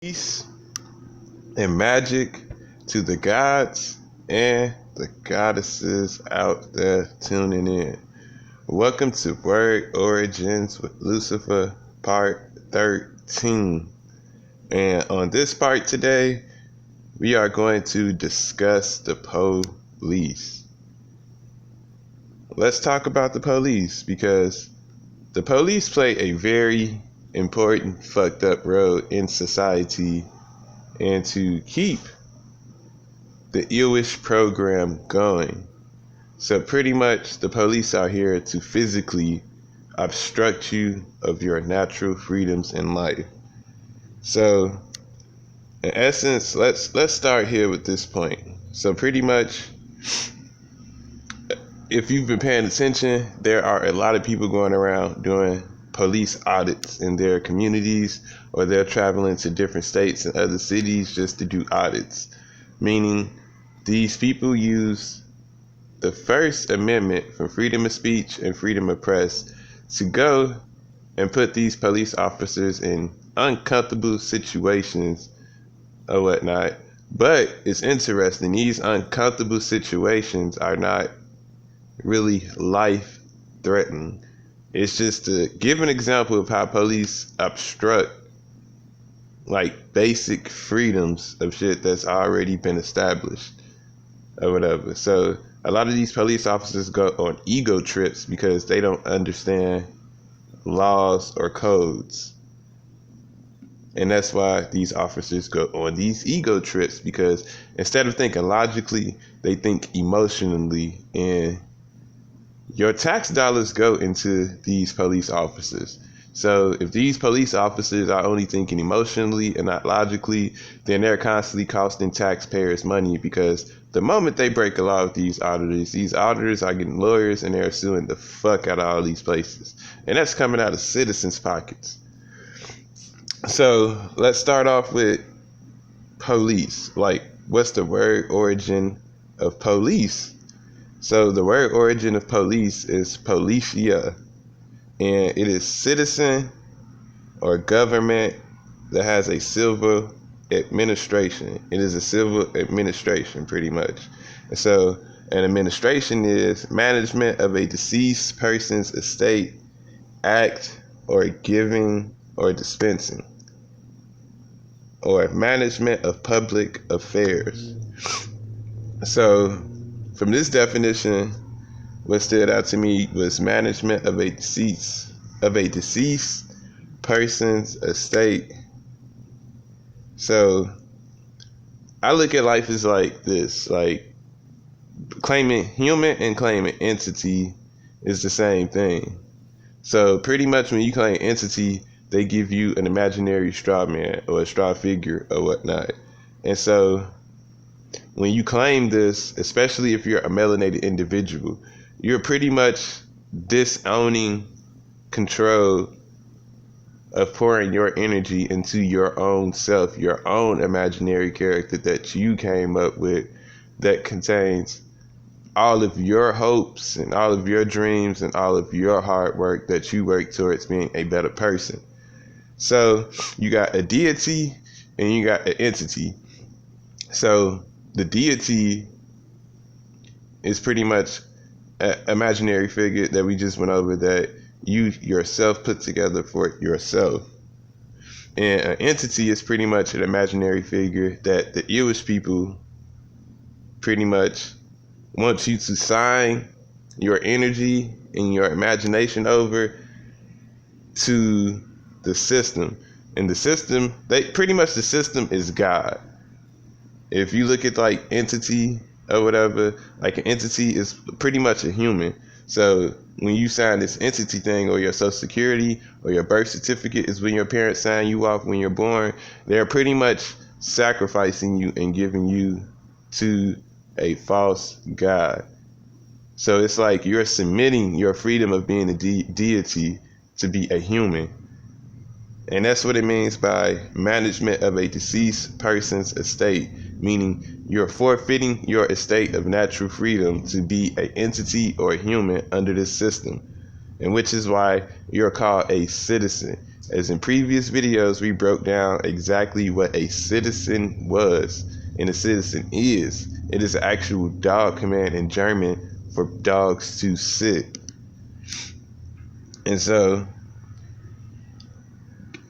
Peace and magic to the gods and the goddesses out there tuning in. Welcome to Word Origins with Lucifer, part 13. And on this part today, we are going to discuss the police. Let's talk about the police because the police play a very important fucked up role in society and to keep the illish program going. So pretty much the police are here to physically obstruct you of your natural freedoms in life. So in essence, let's start here with this point. So pretty much, if you've been paying attention, there are a lot of people going around doing police audits in their communities, or they're traveling to different states and other cities just to do audits. Meaning, these people use the First Amendment from freedom of speech and freedom of press to go and put these police officers in uncomfortable situations or whatnot. But it's interesting, these uncomfortable situations are not really life threatening. It's just to give an example of how police obstruct like basic freedoms of shit that's already been established or whatever. So a lot of these police officers go on ego trips because they don't understand laws or codes. And that's why these officers go on these ego trips, because instead of thinking logically, they think emotionally, and your tax dollars go into these police officers. So if these police officers are only thinking emotionally and not logically, then they're constantly costing taxpayers money, because the moment they break a law with these auditors are getting lawyers and they're suing the fuck out of all these places. And that's coming out of citizens' pockets. So let's start off with police. Like, what's the word origin of police? So the word origin of police is policia, and it is citizen or government that has a civil administration. It is a civil administration, pretty much. And so an administration is management of a deceased person's estate, act, or giving or dispensing, or management of public affairs. So from this definition, what stood out to me was management of a deceased person's estate. So I look at life as like this, like claiming human and claiming entity is the same thing. So pretty much when you claim entity, they give you an imaginary straw man or a straw figure or whatnot. And so when you claim this, especially if you're a melanated individual, you're pretty much disowning control of pouring your energy into your own self, your own imaginary character that you came up with, that contains all of your hopes and all of your dreams and all of your hard work that you work towards being a better person. So you got a deity and you got an entity. So the deity is pretty much an imaginary figure that we just went over, that you yourself put together for yourself. And an entity is pretty much an imaginary figure that the Irish people pretty much want you to sign your energy and your imagination over to the system. And the system, the system is God. If you look at like entity or whatever, like an entity is pretty much a human. So when you sign this entity thing, or your social security or your birth certificate is when your parents sign you off when you're born, they're pretty much sacrificing you and giving you to a false god. So it's like you're submitting your freedom of being a deity to be a human. And that's what it means by management of a deceased person's estate, meaning you're forfeiting your estate of natural freedom to be an entity or a human under this system, and which is why you're called a citizen. As in previous videos, we broke down exactly what a citizen was and a citizen is. It is an actual dog command in German for dogs to sit. And so,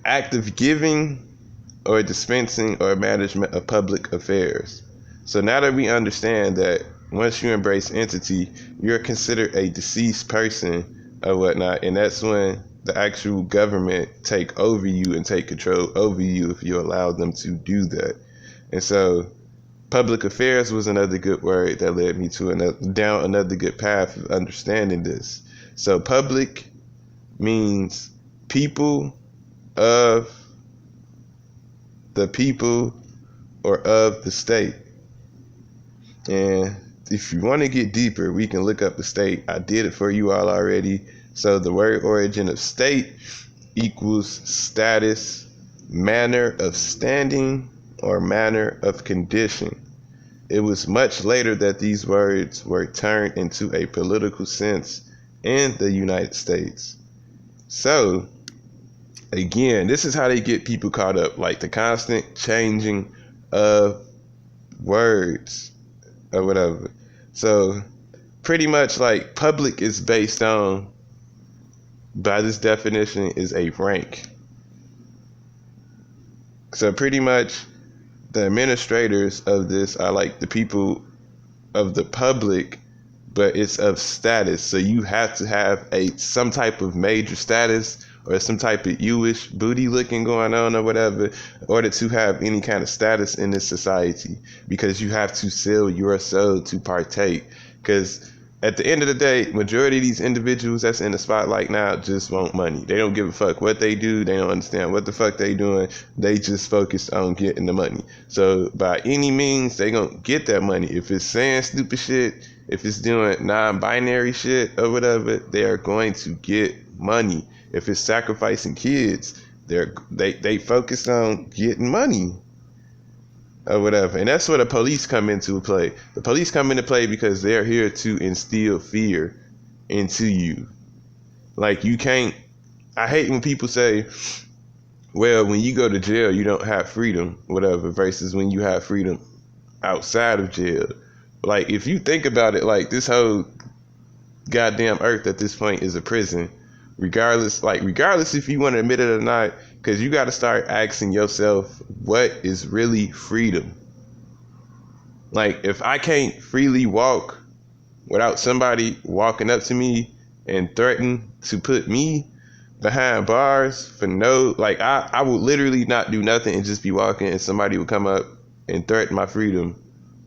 act of giving or dispensing or management of public affairs. So now that we understand that once you embrace entity, you're considered a deceased person or whatnot, and that's when the actual government take over you and take control over you if you allow them to do that. And so public affairs was another good word that led me to down another good path of understanding this. So public means people of the people or of the state. And if you want to get deeper, we can look up the state. I did it for you all already. So the word origin of state equals status, manner of standing, or manner of condition. It was much later that these words were turned into a political sense in the United States. So, again, this is how they get people caught up, like the constant changing of words or whatever. So, pretty much like public is based on, by this definition, is a rank. So pretty much the administrators of this are like the people of the public, but it's of status. So you have to have some type of major status or some type of you-ish booty looking going on or whatever in order to have any kind of status in this society, because you have to sell your soul to partake. Because at the end of the day, majority of these individuals that's in the spotlight now just want money. They don't give a fuck what they do. They don't understand what the fuck they doing. They just focus on getting the money. So by any means, they gonna get that money. If it's saying stupid shit, if it's doing non-binary shit or whatever, they are going to get money. If it's sacrificing kids, they focus on getting money or whatever. And that's where the police come into play. The police come into play because they're here to instill fear into you. Like, you can't, I hate when people say, well, when you go to jail, you don't have freedom, whatever, versus when you have freedom outside of jail. Like, if you think about it, like, this whole goddamn earth at this point is a prison. Regardless if you want to admit it or not, because you got to start asking yourself, what is really freedom? Like, if I can't freely walk without somebody walking up to me and threaten to put me behind bars for no, like, I would literally not do nothing and just be walking, and somebody would come up and threaten my freedom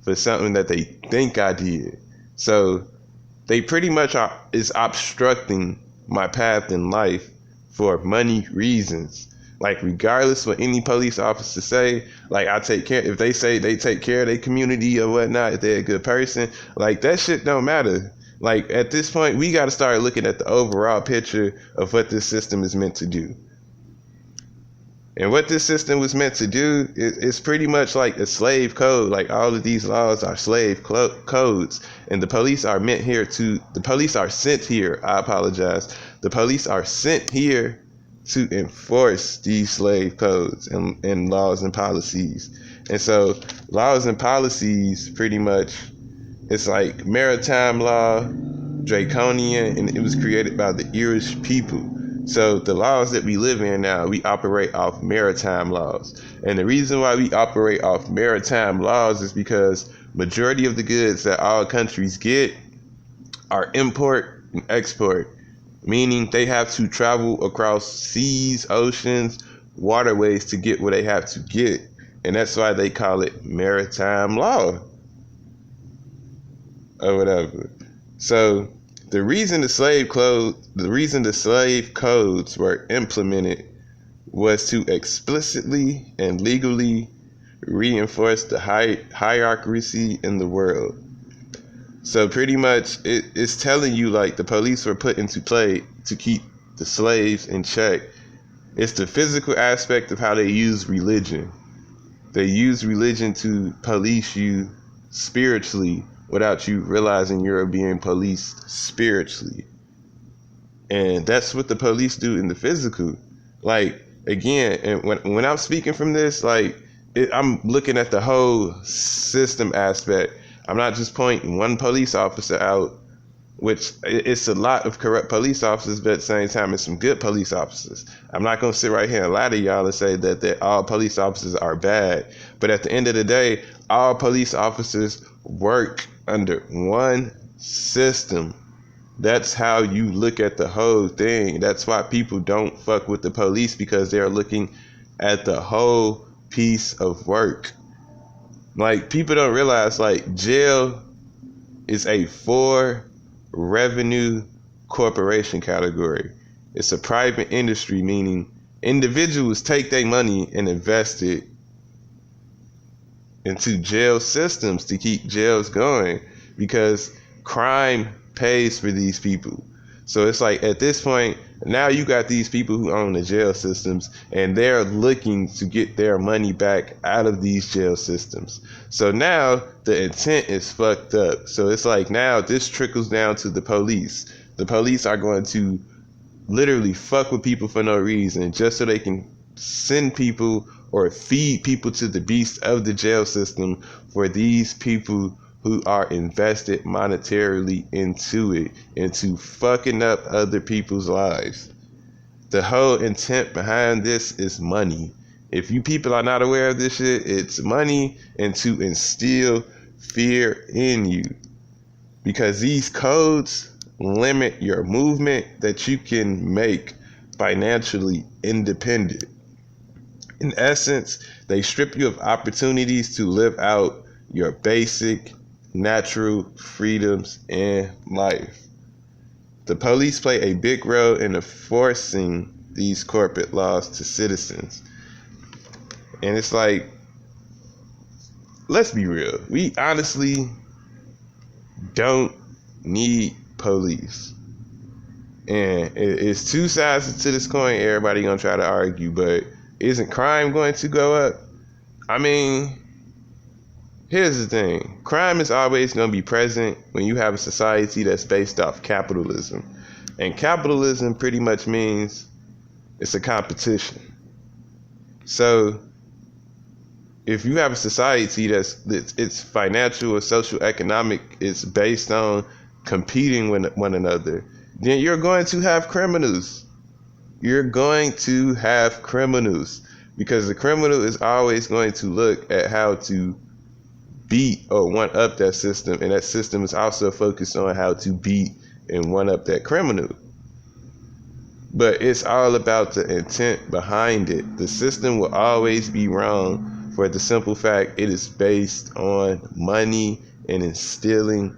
for something that they think I did. So they pretty much is obstructing my path in life for money reasons. Like, regardless what any police officer say, like, I take care, if they say they take care of their community or whatnot, if they're a good person, like, that shit don't matter. Like, at this point, we got to start looking at the overall picture of what this system is meant to do. And what this system was meant to do is pretty much like a slave code. Like, all of these laws are slave codes. And the police are sent here. I apologize. The police are sent here to enforce these slave codes and laws and policies. And so laws and policies pretty much, it's like maritime law, draconian, and it was created by the Irish people. So the laws that we live in now, we operate off maritime laws. And the reason why we operate off maritime laws is because majority of the goods that all countries get are import and export, meaning they have to travel across seas, oceans, waterways to get what they have to get. And that's why they call it maritime law or whatever. So the reason the slave codes were implemented was to explicitly and legally reinforce the hierarchy in the world. So pretty much it's telling you, like, the police were put into play to keep the slaves in check. It's the physical aspect of how they use religion. They use religion to police you spiritually without you realizing you're being policed spiritually. And that's what the police do in the physical. Like, again, and when I'm speaking from this, like, I'm looking at the whole system aspect. I'm not just pointing one police officer out, which it's a lot of corrupt police officers, but at the same time, it's some good police officers. I'm not going to sit right here and lie to y'all and say that all police officers are bad. But at the end of the day, all police officers work under one system. That's how you look at the whole thing. That's why people don't fuck with the police, because they're looking at the whole piece of work. Like, people don't realize, like, jail is a 4 revenue corporation category. It's a private industry, meaning individuals take their money and invest it into jail systems to keep jails going, because crime pays for these people. So it's like, at this point, now you got these people who own the jail systems, and they're looking to get their money back out of these jail systems. So now the intent is fucked up. So it's like, now this trickles down to the police. The police are going to literally fuck with people for no reason, just so they can send people or feed people to the beast of the jail system for these people who are invested monetarily into it, into fucking up other people's lives. The whole intent behind this is money. If you people are not aware of this shit, it's money and to instill fear in you. Because these codes limit your movement that you can make financially independent. In essence, they strip you of opportunities to live out your basic natural freedoms in life. The police play a big role in enforcing these corporate laws to citizens. And it's like, let's be real. We honestly don't need police. And it's two sides to this coin. Everybody gonna try to argue, but isn't crime going to go up? I mean, here's the thing. Crime is always going to be present when you have a society that's based off capitalism. And capitalism pretty much means it's a competition. So if you have a society that's its financial or social economic is based on competing with one another, then you're going to have criminals. You're going to have criminals, because the criminal is always going to look at how to beat or one up that system, and that system is also focused on how to beat and one up that criminal. But it's all about the intent behind it. The system will always be wrong for the simple fact it is based on money and instilling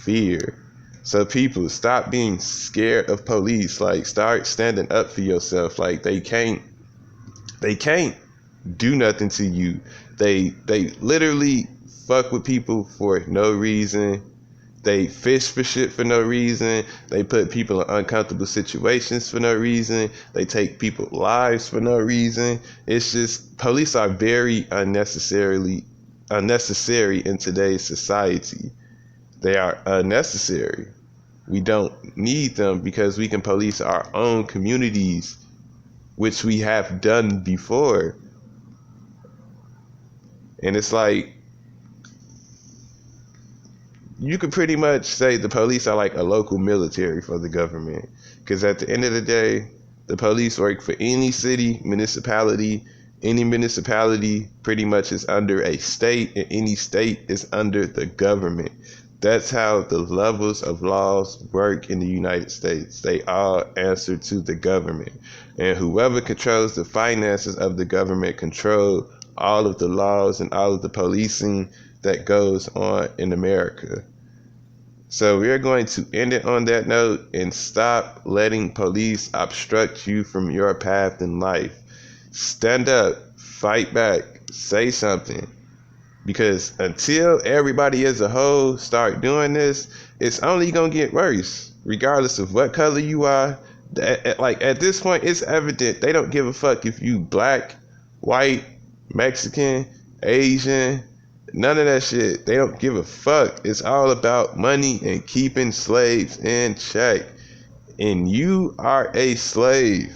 fear. So people, stop being scared of police. Like, start standing up for yourself. Like, they can't do nothing to you. They literally fuck with people for no reason. They fish for shit for no reason. They put people in uncomfortable situations for no reason. They take people's lives for no reason. It's just, police are very unnecessary in today's society. They are unnecessary. We don't need them, because we can police our own communities, which we have done before. And it's like, you could pretty much say the police are like a local military for the government. Because at the end of the day, the police work for any city, municipality. Any municipality pretty much is under a state, and any state is under the government. That's how the levels of laws work in the United States. They all answer to the government. And whoever controls the finances of the government control all of the laws and all of the policing that goes on in America. So we're going to end it on that note and stop letting police obstruct you from your path in life. Stand up, fight back, say something. Because until everybody as a whole start doing this, it's only going to get worse, regardless of what color you are. Like, at this point, it's evident they don't give a fuck if you black, white, Mexican, Asian, none of that shit. They don't give a fuck. It's all about money and keeping slaves in check. And you are a slave.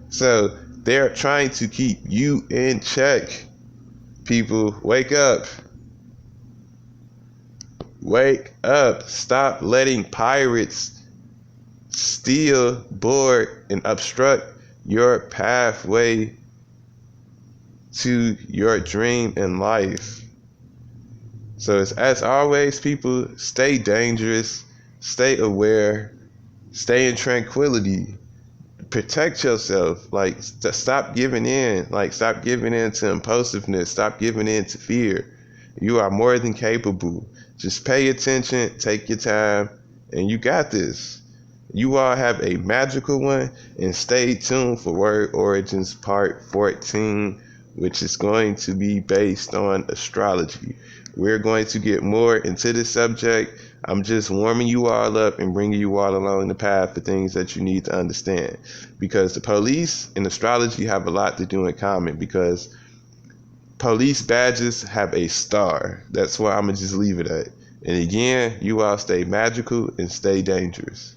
So They're trying to keep you in check. People, wake up. Wake up. Stop letting pirates steal, board, and obstruct your pathway to your dream in life. So it's, as always, people, stay dangerous, stay aware, stay in tranquility, protect yourself. Like, stop giving in. Like, stop giving in to impulsiveness. Stop giving in to fear. You are more than capable. Just pay attention, take your time, and you got this. You all have a magical one, and stay tuned for Word Origins Part 14, which is going to be based on astrology. We're going to get more into this subject. I'm just warming you all up and bringing you all along the path for things that you need to understand. Because the police and astrology have a lot to do in common, because police badges have a star. That's why I'm going to just leave it at. And again, you all stay magical and stay dangerous.